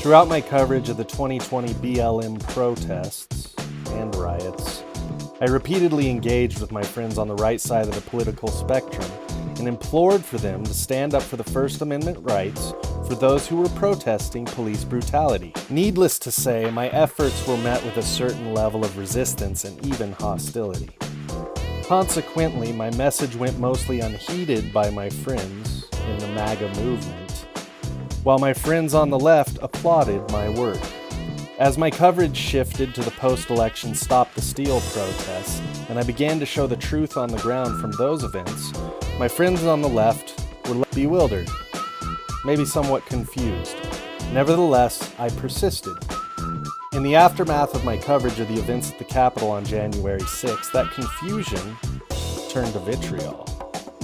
Throughout my coverage of the 2020 BLM protests and riots, I repeatedly engaged with my friends on the right side of the political spectrum and implored for them to stand up for the First Amendment rights for those who were protesting police brutality. Needless to say, my efforts were met with a certain level of resistance and even hostility. Consequently, my message went mostly unheeded by my friends in the MAGA movement, while my friends on the left applauded my work. As my coverage shifted to the post-election Stop the Steal protests, and I began to show the truth on the ground from those events, my friends on the left were bewildered, maybe somewhat confused. Nevertheless, I persisted. In the aftermath of my coverage of the events at the Capitol on January 6th, that confusion turned to vitriol.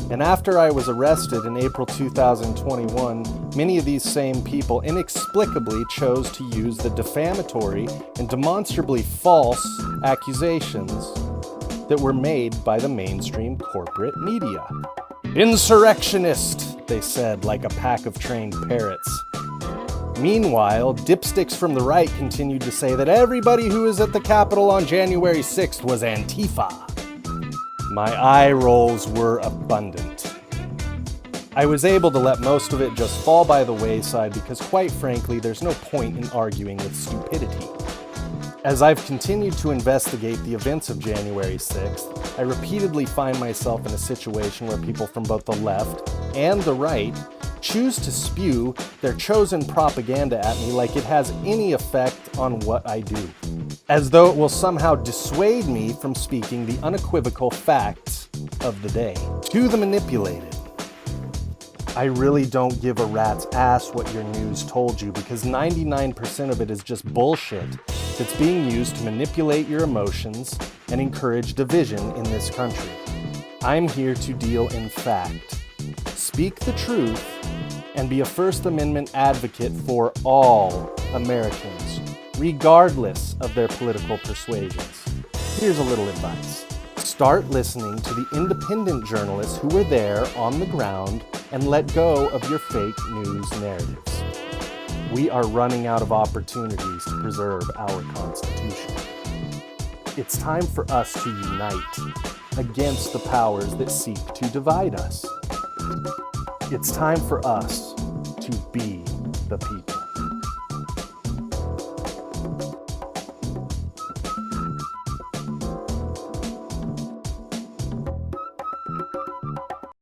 And after I was arrested in April 2021, many of these same people inexplicably chose to use the defamatory and demonstrably false accusations that were made by the mainstream corporate media. Insurrectionist, they said, like a pack of trained parrots. Meanwhile, dipsticks from the right continued to say that everybody who was at the Capitol on January 6th was Antifa. My eye rolls were abundant. I was able to let most of it just fall by the wayside because, quite frankly, there's no point in arguing with stupidity. As I've continued to investigate the events of January 6th, I repeatedly find myself in a situation where people from both the left and the right choose to spew their chosen propaganda at me like it has any effect on what I do, as though it will somehow dissuade me from speaking the unequivocal facts of the day. To the manipulated, I really don't give a rat's ass what your news told you, because 99% of it is just bullshit that's being used to manipulate your emotions and encourage division in this country. I'm here to deal in fact, speak the truth, and be a First Amendment advocate for all Americans, regardless of their political persuasions. Here's a little advice. Start listening to the independent journalists who were there on the ground and let go of your fake news narratives. We are running out of opportunities to preserve our Constitution. It's time for us to unite against the powers that seek to divide us. It's time for us to be the people.